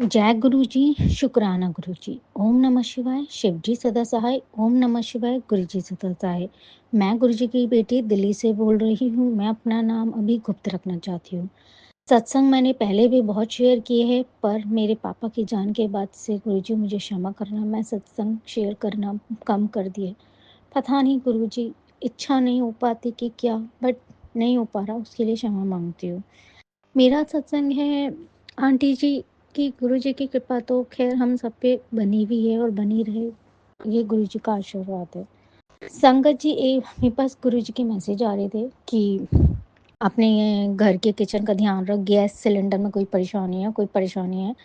जय गुरु जी, शुक्राना गुरु जी। ओम नमः शिवाय, शिव जी सदा सहाय। ओम नमः शिवाय, गुरु जी सदा सहाय। मैं गुरु जी की बेटी दिल्ली से बोल रही हूँ। मैं अपना नाम अभी गुप्त रखना चाहती हूँ। सत्संग मैंने पहले भी बहुत शेयर किए हैं, पर मेरे पापा की जान के बाद से गुरु जी मुझे क्षमा करना, मैं सत्संग शेयर करना कम कर दिए। पता नहीं गुरु जी, इच्छा नहीं हो पाती कि क्या, बट नहीं हो पा रहा, उसके लिए क्षमा मांगती हूँ। मेरा सत्संग है आंटी जी की, गुरु जी की कृपा तो खैर हम सब पे बनी हुई है और बनी रहे, ये गुरु जी का आशीर्वाद है। संगत जी, मेरे पास गुरु जी के मैसेज आ रहे थे कि अपने घर के किचन का ध्यान रख, गैस सिलेंडर में कोई परेशानी है, कोई परेशानी है।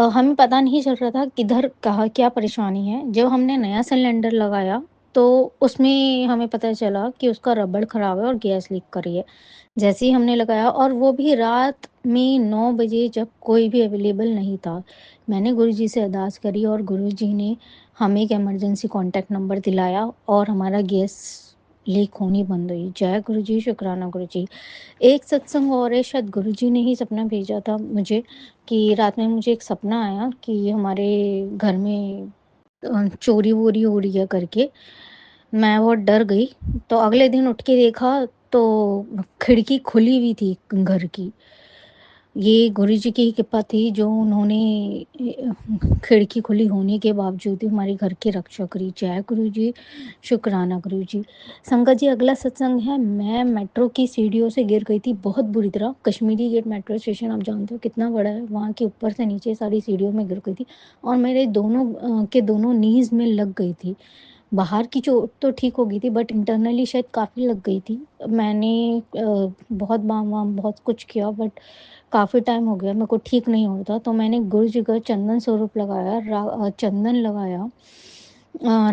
हमें पता नहीं चल रहा था किधर कहाँ क्या परेशानी है। जब हमने नया सिलेंडर लगाया तो उसमें हमें पता चला कि उसका रबड़ ख़राब है और गैस लीक कर रही है। जैसे ही हमने लगाया, और वो भी रात में 9 बजे, जब कोई भी अवेलेबल नहीं था, मैंने गुरुजी से अरदास करी और गुरुजी ने हमें एक इमरजेंसी कॉन्टैक्ट नंबर दिलाया और हमारा गैस लीक होनी बंद हुई। जय गुरुजी, शुक्राना गुरुजी। एक सत्संग और है, शायद गुरुजी ने ही सपना भेजा था मुझे, कि रात में मुझे एक सपना आया कि हमारे घर में चोरी-वोरी हो रही है करके। मैं बहुत डर गई, तो अगले दिन उठ के देखा तो खिड़की खुली हुई थी घर की। ये गुरुजी की ही कृपा थी जो उन्होंने खिड़की खुली होने के बावजूद भी हमारे घर की रक्षा करी। जय गुरुजी, शुक्राना गुरुजी। संगत जी, अगला सत्संग है, मैं मेट्रो की सीढ़ियों से गिर गई थी बहुत बुरी तरह। कश्मीरी गेट मेट्रो स्टेशन आप जानते हो कितना बड़ा है, वहाँ के ऊपर से नीचे सारी सीढ़ियों में गिर गई थी और मेरे दोनों के दोनों नीज़ में लग गई थी। बाहर की चोट तो ठीक हो गई थी, बट इंटरनली शायद काफ़ी लग गई थी। मैंने बहुत बाम-वाम बहुत कुछ किया, बट काफ़ी टाइम हो गया, मेरे को ठीक नहीं होता, तो मैंने गुरु जी का चंदन स्वरूप लगाया, चंदन लगाया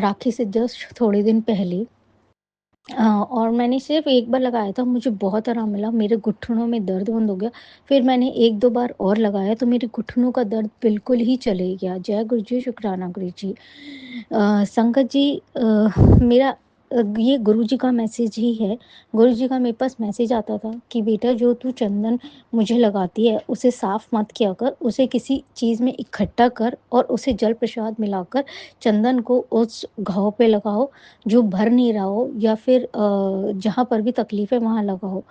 राखी से जस्ट थोड़े दिन पहले। और मैंने सिर्फ़ एक बार लगाया था, मुझे बहुत आराम मिला, मेरे घुटनों में दर्द बंद हो गया। फिर मैंने 1-2 बार और लगाया तो मेरे घुटनों का दर्द बिल्कुल ही चले गया। जय गुरु जी, शुक्राना गुरु जी। संगत जी, मेरा ये गुरु जी का मैसेज ही है। गुरु जी का मेरे पास मैसेज आता था कि बेटा, जो तू चंदन मुझे लगाती है उसे साफ़ मत किया कर, उसे किसी चीज़ में इकट्ठा कर और उसे जल प्रसाद मिलाकर चंदन को उस घाव पे लगाओ जो भर नहीं रहा हो, या फिर जहाँ पर भी तकलीफ़ है वहाँ लगाओ।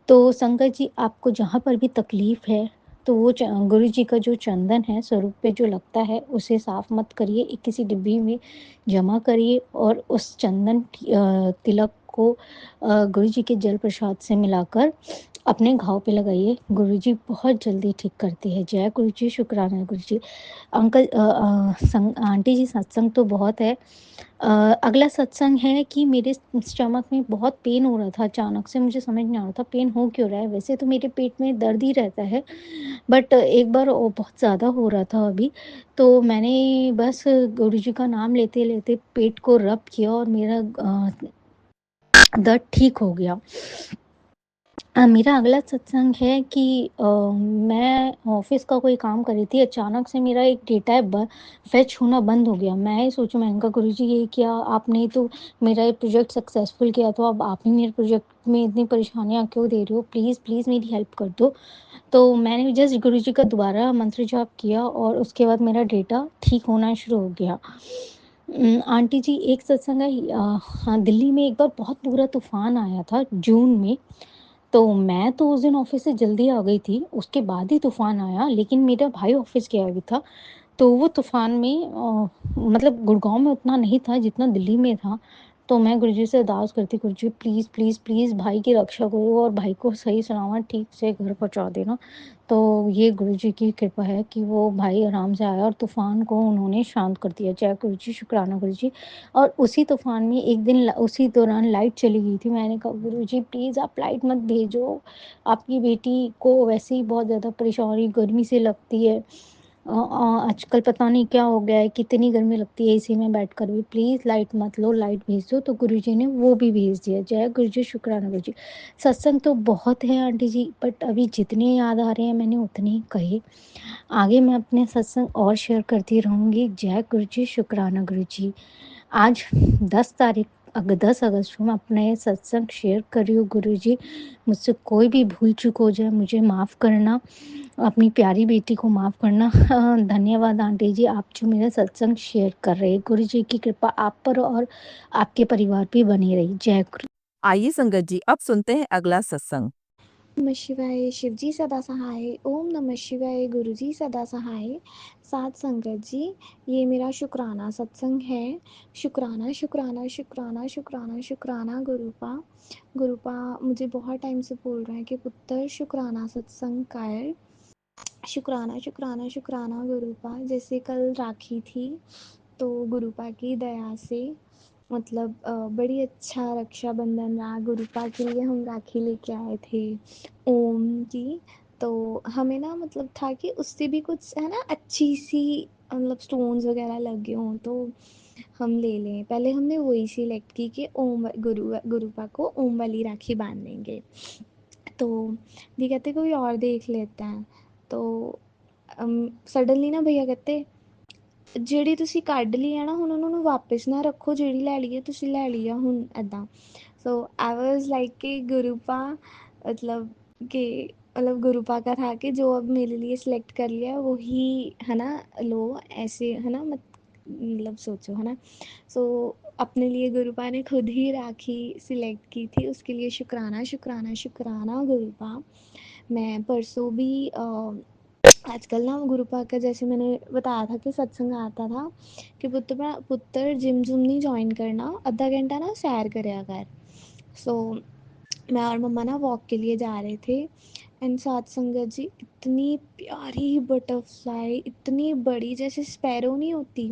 तो संगत जी, आपको जहाँ पर भी तकलीफ़ है, तो वो गुरु जी का जो चंदन है स्वरूप पे जो लगता है उसे साफ़ मत करिए, एक किसी डिब्बी में जमा करिए और उस चंदन तिलक को गुरु जी के जल प्रसाद से मिलाकर अपने घाव पे लगाइए। गुरु जी बहुत जल्दी ठीक करते हैं। जय गुरु जी, शुक्राना गुरु जी। अंकल, आंटी जी, सत्संग तो बहुत है। अगला सत्संग है कि मेरे स्टमक में बहुत पेन हो रहा था, अचानक से मुझे समझ नहीं आ रहा था पेन हो क्यों रहा है। वैसे तो मेरे पेट में दर्द ही रहता है, बट एक बार वो बहुत ज़्यादा हो रहा था अभी, तो मैंने बस गुरु जी का नाम लेते लेते पेट को रब किया और मेरा दर्द ठीक हो गया। मेरा अगला सत्संग है कि मैं ऑफ़िस का कोई काम कर रही थी, अचानक से मेरा एक डेटा फेच होना बंद हो गया। मैं ही सोचूँ, मैंने कहा गुरुजी, ये क्या, आपने तो मेरा ये प्रोजेक्ट सक्सेसफुल किया, तो अब आप ही मेरे प्रोजेक्ट में इतनी परेशानियाँ क्यों दे रहे हो? प्लीज़, प्लीज़ मेरी हेल्प कर दो। तो मैंने जस्ट गुरुजी का दोबारा मंत्र जाप किया और उसके बाद मेरा डेटा ठीक होना शुरू हो गया। आंटी जी, एक सत्संग है, हाँ, दिल्ली में एक बार बहुत बुरा तूफ़ान आया था जून में। तो मैं तो उस दिन ऑफ़िस से जल्दी आ गई थी, उसके बाद ही तूफ़ान आया, लेकिन मेरा भाई ऑफ़िस गया हुआ था, तो वो तूफ़ान में मतलब गुड़गाँव में उतना नहीं था जितना दिल्ली में था। तो मैं गुरुजी से अरदास करती, गुरुजी प्लीज़, प्लीज़, प्लीज़ भाई की रक्षा करो और भाई को सही सलामत ठीक से घर पहुँचा देना। तो ये गुरुजी की कृपा है कि वो भाई आराम से आया और तूफ़ान को उन्होंने शांत कर दिया। जय गुरुजी, शुक्राना गुरुजी। और उसी तूफ़ान में एक दिन उसी दौरान लाइट चली गई थी। मैंने कहा गुरुजी प्लीज़ आप लाइट मत भेजो, आपकी बेटी को वैसे ही बहुत ज़्यादा परेशानी गर्मी से लगती है। आजकल पता नहीं क्या हो गया है, कितनी गर्मी लगती है एसी में बैठकर भी, प्लीज़ लाइट मत लो, लाइट भेज दो। तो गुरुजी ने वो भी भेज दिया। जय गुरुजी, शुक्राना गुरुजी। सत्संग तो बहुत है आंटी जी, बट अभी जितने याद आ रहे हैं मैंने उतने ही कहे। आगे मैं अपने सत्संग और शेयर करती रहूँगी। जय गुरुजी, शुक्राना गुरुजी। आज 10 तारीख 10 अगस्त को मैं अपना ये सत्संग शेयर कर रही हूँ। गुरुजी, मुझसे कोई भी भूल चूक हो जाए मुझे माफ़ करना, अपनी प्यारी बेटी को माफ़ करना। धन्यवाद आंटी जी, आप जो मेरा सत्संग शेयर कर रहे हैं। गुरुजी की कृपा आप पर और आपके परिवार पे बनी रही। जय गुरु। आइए संगत जी, अब सुनते हैं अगला सत्संग। नमः शिवाय, शिवजी सदा सहाय। ओम नमः शिवाय, गुरुजी सदा सहाय। साथ संगत जी, ये मेरा शुक्राना सत्संग है। शुक्राना शुक्राना शुक्राना शुक्राना शुक्राना गुरुपा। गुरुपा मुझे बहुत टाइम से बोल रहे हैं कि पुत्र शुक्राना सत्संग कर। शुक्राना शुक्राना शुक्राना गुरुपा। जैसे कल राखी थी, तो गुरुपा की दया से मतलब बड़ी अच्छा रक्षाबंधन रहा। गुरुपा के लिए हम राखी लेके आए थे ओम की। तो हमें ना मतलब था कि उससे भी कुछ है ना अच्छी सी मतलब स्टोन्स वगैरह लगे हों तो हम ले लें। पहले हमने वही सिलेक्ट की कि ओम गुरुपा को ओम वाली राखी बांध देंगे। तो दी कहते कोई और देख लेते हैं। तो सडनली ना भैया कहते ਜਿਹੜੀ ਤੁਸੀਂ ਕੱਢ ਲਈ ਹੈ ਨਾ ਹੁਣ ਉਹਨਾਂ ਨੂੰ ਵਾਪਿਸ ਨਾ ਰੱਖੋ, ਜਿਹੜੀ ਲੈ ਲਈ ਹੈ ਤੁਸੀਂ ਲੈ ਲਈ ਆ ਹੁਣ ਇੱਦਾਂ। सो आई वॉज लाइक कि गुरुपा मतलब कि मतलब गुरुपा का था कि जो अब मेरे लिए सिलेक्ट कर लिया वही है ना लो, ऐसे है ना मत मतलब सोचो है ना। सो अपने लिए गुरुपा ने खुद ही राखी सिलेक्ट की थी, उसके लिए शुक्राना शुक्राना शुक्राना गुरुपा। मैं परसों भी आजकल ना गुरुपा का जैसे मैंने बताया था कि सत्संग आता था कि पुत्र जिम जुम नहीं ज्वाइन करना, आधा घंटा ना सैर करया कर। सो मैं और मम्मा ना वॉक के लिए जा रहे थे एंड साथ संगत जी इतनी प्यारी बटरफ्लाई, इतनी बड़ी जैसे स्पैरो नहीं होती,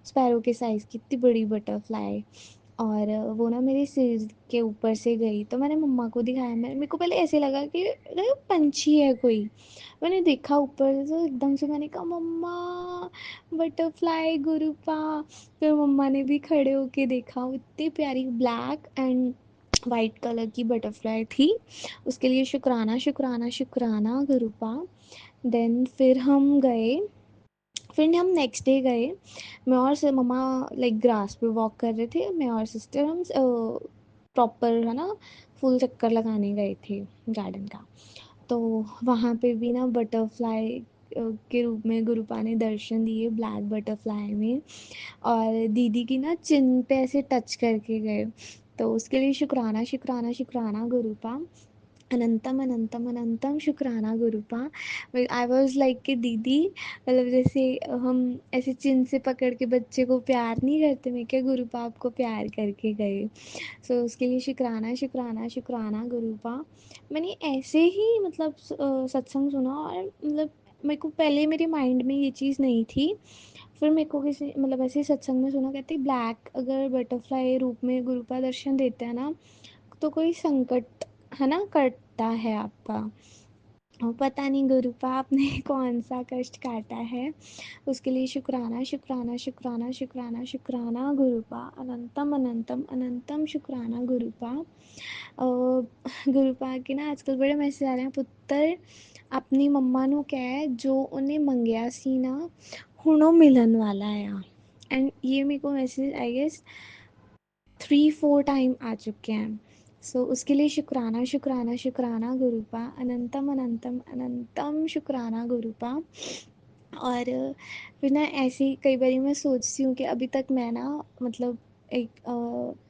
स्पैरो के साइज़ की इतनी बड़ी बटरफ्लाई। और वो ना मेरे सिर के ऊपर से गई तो मैंने मम्मा को दिखाया। मेरे को पहले ऐसे लगा कि अरे पंछी है कोई। मैंने देखा ऊपर से तो एकदम से मैंने कहा मम्मा बटरफ्लाई गुरुपा। फिर मम्मा ने भी खड़े होके देखा, इतनी प्यारी ब्लैक एंड वाइट कलर की बटरफ्लाई थी। उसके लिए शुक्राना शुक्राना शुक्राना गुरुपा। देन फिर हम नेक्स्ट डे गए। मैं और मम्मा लाइक ग्रास पे वॉक कर रहे थे, मैं और सिस्टर हम प्रॉपर है ना फुल चक्कर लगाने गए थे गार्डन का। तो वहाँ पे भी ना बटरफ्लाई के रूप में गुरुपा ने दर्शन दिए, ब्लैक बटरफ्लाई में। और दीदी की ना चिन पे ऐसे टच करके गए। तो उसके लिए शुक्राना शुक्राना शुक्राना गुरुपा। अनंतम अनंतम अनंतम शुक्राना गुरुपा। आई वॉज लाइक कि दीदी मतलब जैसे हम ऐसे चिन से पकड़ के बच्चे को प्यार नहीं करते, मैं क्या गुरुपा आपको प्यार करके गए। सो उसके लिए शुक्राना शुक्राना शुक्राना गुरुपा। मैंने ऐसे ही मतलब सत्संग सुना और मतलब मेरे को पहले मेरे माइंड में ये चीज़ नहीं थी। फिर मेरे को किसी मतलब ऐसे ही सत्संग में सुना, कहते ब्लैक अगर बटरफ्लाई रूप में गुरुपा दर्शन देते हैं ना तो कोई संकट है ना कटता है आपका। और पता नहीं गुरुपा आपने कौन सा कष्ट काटा है। उसके लिए शुक्राना शुक्राना शुक्राना शुक्राना शुक्राना गुरुपा। अनंतम अनंतम अनंतम शुक्राना गुरुपा। गुरुपा के ना आजकल बड़े मैसेज आ रहे हैं, पुत्र अपनी मम्मा ਨੂੰ ਕਹਿ जो उन्हें ਮੰਗਿਆ ਸੀ ना ਹੁਣ ਉਹ ਮਿਲਣ वाला ਆ। एंड ये मेरे को मैसेज आई गेस 3-4 टाइम आ चुके हैं। सो उसके लिए शुक्राना शुक्राना शुक्राना गुरुपा। अनंतम अनंतम अनंतम शुक्राना गुरुपा। और फिर ना ऐसे ही कई बारी मैं सोचती हूँ कि अभी तक मैं ना मतलब एक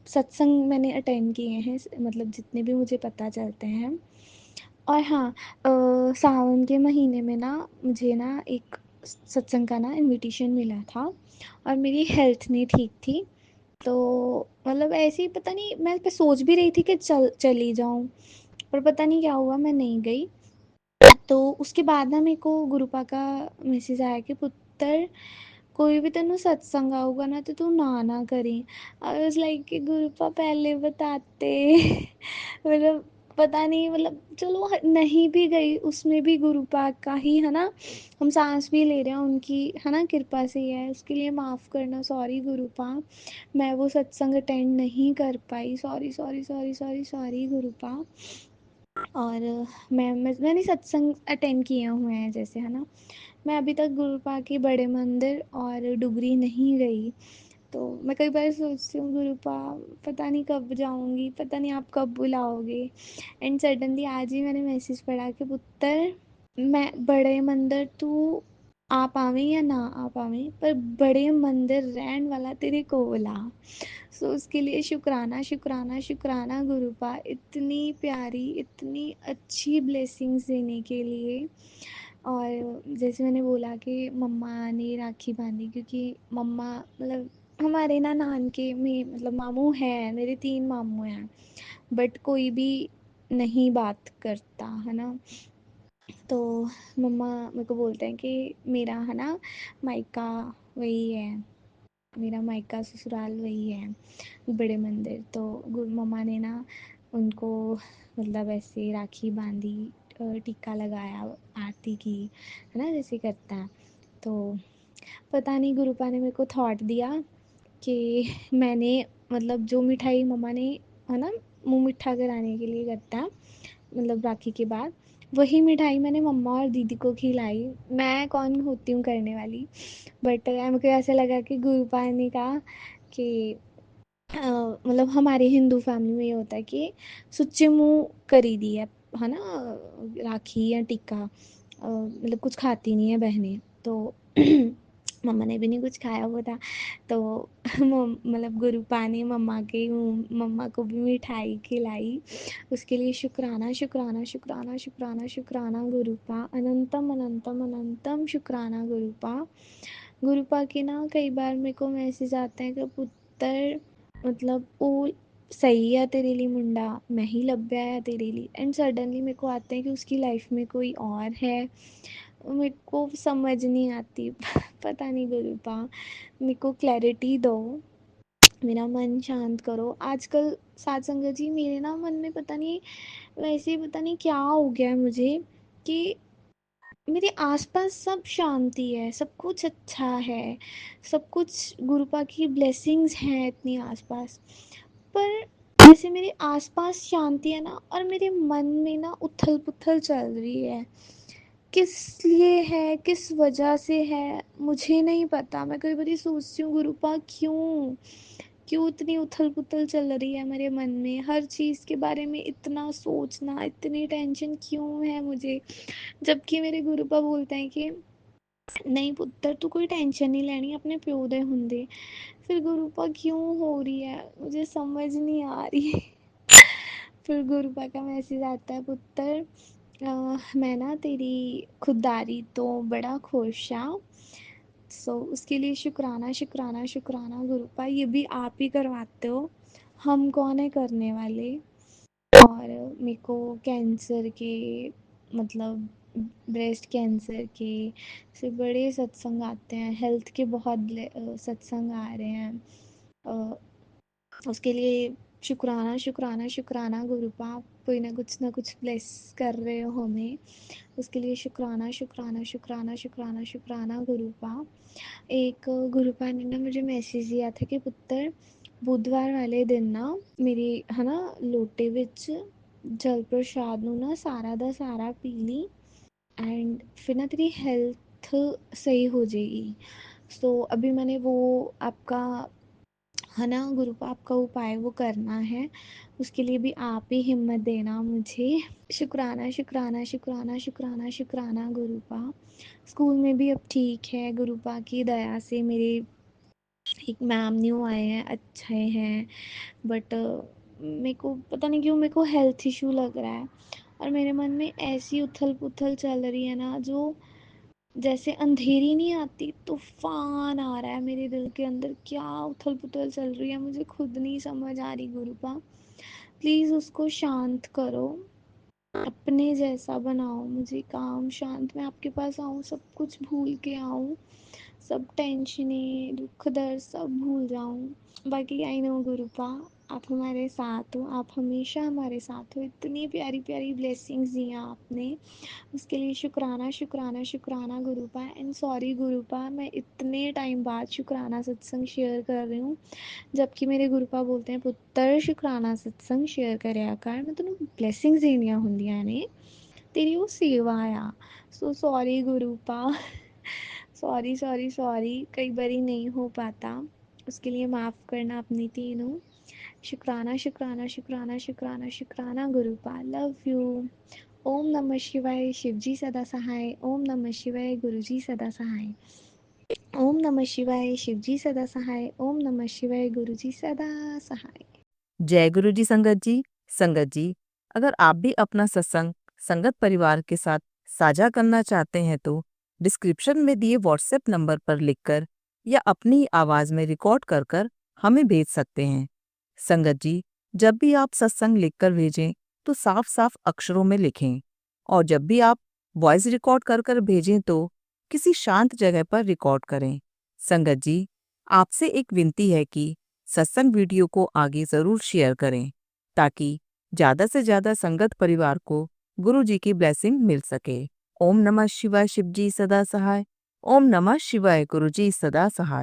सत्संग मैंने अटेंड किए हैं मतलब जितने भी मुझे पता चलते हैं। और हाँ सावन के महीने में ना मुझे ना एक सत्संग का ना इनविटेशन मिला था और मेरी हेल्थ नहीं ठीक थी। तो मतलब ऐसे ही पता नहीं मैं पे सोच भी रही थी कि चली जाऊँ, पर पता नहीं क्या हुआ मैं नहीं गई। तो उसके बाद ना मेरे को गुरुपा का मैसेज आया कि पुत्र कोई भी तेनू सत्संग आऊगा ना तो तू ना करी। आई वाज लाइक कि गुरुपा पहले बताते। मतलब पता नहीं मतलब चलो नहीं भी गई उसमें भी गुरुपा का ही है ना, हम सांस भी ले रहे हैं उनकी है ना कृपा से ही है। उसके लिए माफ़ करना, सॉरी गुरुपा मैं वो सत्संग अटेंड नहीं कर पाई। Sorry sorry sorry sorry sorry Gurupa. और मैंने सत्संग अटेंड किए हुए हैं जैसे है ना। मैं अभी तक गुरुपा के बड़े मंदिर और डुगरी नहीं गई। तो मैं कई बार सोचती हूँ गुरुपा पता नहीं कब जाऊँगी, पता नहीं आप कब बुलाओगे। एंड सडनली आज ही मैंने मैसेज पढ़ा कि पुत्र मैं बड़े मंदिर तू आ पावें या ना आ पावें पर बड़े मंदिर रहन वाला तेरे कोल आ। सो उसके लिए शुक्राना शुक्राना शुक्राना गुरुपा, इतनी प्यारी इतनी अच्छी ब्लेसिंग्स देने के लिए। और जैसे मैंने बोला कि मम्मा ने राखी बांधी, क्योंकि मम्मा मतलब हमारे ना नानके में मतलब मामू हैं, मेरे 3 मामू हैं, बट कोई भी नहीं बात करता है ना। तो मम्मा मेरे को बोलते हैं कि मेरा है ना मायका वही है, मेरा मायका ससुराल वही है बड़े मंदिर। तो मम्मा ने ना उनको मतलब ऐसे राखी बांधी, टीका लगाया, आरती की, है ना जैसे करता है। तो पता नहीं गुरुपा ने मेरे को थॉट दिया कि मैंने मतलब जो मिठाई मम्मा ने है ना मुंह मिठा कराने के लिए करता है मतलब राखी के बाद, वही मिठाई मैंने मम्मा और दीदी को खिलाई। मैं कौन होती हूँ करने वाली, बट मुझे ऐसा लगा कि गुरुपा ने कहा कि मतलब हमारे हिंदू फैमिली में ये होता है कि सुच्चे मुंह करी दी है ना राखी या टिक्का, मतलब कुछ खाती नहीं है बहनें। तो मम्मा ने भी नहीं कुछ खाया हुआ था। तो मतलब गुरुपा ने मम्मा को भी मिठाई खिलाई। उसके लिए शुक्राना शुक्राना शुक्राना शुक्राना शुक्राना गुरुपा, अनंतम अनंतम अनंतम शुक्राना गुरुपा। गुरुपा के ना कई बार मेरे को मैसेज आते हैं कि पुत्र मतलब वो सही है तेरे लिए मुंडा, मैं ही लभ्या है तेरे लिए। एंड सडनली मेरे को आते हैं कि उसकी लाइफ में कोई और है, मेरे को समझ नहीं आती। पता नहीं गुरुपा मेरे को क्लैरिटी दो, मेरा मन शांत करो। आजकल साथ संगत जी मेरे ना मन में पता नहीं वैसे ही पता नहीं क्या हो गया है मुझे कि मेरे आसपास सब शांति है, सब कुछ अच्छा है, सब कुछ गुरुपा की ब्लेसिंग्स हैं इतनी आसपास, पर जैसे मेरे आसपास शांति है ना और मेरे मन में ना उथल पुथल चल रही है। किस लिए है, किस वजह से है, मुझे नहीं पता। मैं कई बार सोचती हूँ गुरुपा क्यों क्यों इतनी उथल पुथल चल रही है मेरे मन में, हर चीज़ के बारे में इतना सोचना, इतनी टेंशन क्यों है मुझे। जबकि मेरे गुरुपा बोलते हैं कि नहीं पुत्तर तू कोई टेंशन नहीं लेनी, अपने प्यो दे हुंदे। फिर गुरुपा क्यों हो रही है मुझे समझ नहीं आ रही। फिर गुरुपा का मैसेज आता है पुत्तर मैं ना तेरी खुददारी तो बड़ा खुश हाँ। सो उसके लिए शुक्राना शुक्राना शुक्राना गुरुपा, ये भी आप ही करवाते हो, हम कौन है करने वाले। और मेरे को कैंसर के मतलब ब्रेस्ट कैंसर के से बड़े सत्संग आते हैं, हेल्थ के बहुत सत्संग आ रहे हैं। अ, उसके लिए शुक्राना शुक्राना शुक्राना गुरुपा, आप कोई ना कुछ ब्लेस कर रहे हो हमें। उसके लिए शुक्राना शुक्राना शुक्राना शुक्राना शुक्राना गुरुपा। एक गुरुपा ने ना मुझे मैसेज दिया था कि पुत्र बुधवार वाले दिन ना मेरी है ना लोटे विच जल प्रसाद ਨੂੰ ना सारा ਦਾ सारा पी ली एंड फिर ना तेरी हेल्थ सही हो जाएगी। सो अभी मैंने वो आपका है ना गुरुपा आपका उपाय वो करना है, उसके लिए भी आप ही हिम्मत देना मुझे। शुक्राना शुक्राना शुक्राना शुक्राना शुक्राना गुरुपा। स्कूल में भी अब ठीक है गुरुपा की दया से, मेरे एक मैम न्यू आए हैं, अच्छे हैं, बट मेरे को पता नहीं क्यों मेरे को हेल्थ इशू लग रहा है। और मेरे मन में ऐसी उथल पुथल चल रही है ना, जो जैसे अंधेरी नहीं आती तूफान आ रहा है मेरे दिल के अंदर। क्या उथल पुथल चल रही है मुझे खुद नहीं समझ आ रही गुरुपा, प्लीज़ उसको शांत करो, अपने जैसा बनाओ मुझे, काम शांत, मैं आपके पास आऊँ सब कुछ भूल के आऊँ, सब टेंशनें दुख दर्द सब भूल जाऊँ। बाकी आई नो गुरुपा आप हमारे साथ हो, आप हमेशा हमारे साथ हो, इतनी प्यारी प्यारी ब्लेसिंग्स दी हैं आपने, उसके लिए शुक्राना शुक्राना शुक्राना गुरुपा। एंड सॉरी गुरुपा मैं इतने टाइम बाद शुक्राना सत्संग शेयर कर रही हूँ, जबकि मेरे गुरुपा बोलते हैं पुत्तर शुक्राना सत्संग शेयर करिया कर, मैं तेनों ब्लेसिंग्स देनियां ਹੁੰਦੀਆਂ ਨੇ, तेरी वो सेवा आ। So sorry गुरुपा, sorry sorry sorry, कई बारी नहीं हो पाता। उसके लिए माफ़ करना अपनी तीनों। शुक्राना शुक्राना शुक्राना शुक्राना शुक्राना गुरुपाल, लव यू। ओम नमः शिवाय, शिवजी सदा सहाय। ओम नमः शिवाय, गुरुजी सदा सहाय। ओम नमः शिवाय, शिवजी सदा सहाय। ओम नमः शिवाय, गुरुजी सदा सहाय। जय गुरु जी संगत जी। संगत जी, अगर आप भी अपना सत्संग संगत परिवार के साथ साझा करना चाहते हैं तो डिस्क्रिप्शन में दिए व्हाट्सएप नंबर पर लिखकर या अपनी आवाज़ में रिकॉर्ड कर कर हमें भेज सकते हैं। संगत जी, जब भी आप सत्संग लिखकर भेजें तो साफ साफ अक्षरों में लिखें, और जब भी आप वॉइस रिकॉर्ड कर कर भेजें तो किसी शांत जगह पर रिकॉर्ड करें। संगत जी, आपसे एक विनती है कि सत्संग वीडियो को आगे ज़रूर शेयर करें ताकि ज़्यादा से ज़्यादा संगत परिवार को गुरु जी की ब्लेसिंग मिल सके। ओम नमः शिवाय, शिव जी सदा सहाय। ओम नमः शिवाय, गुरु जी सदा सहाय।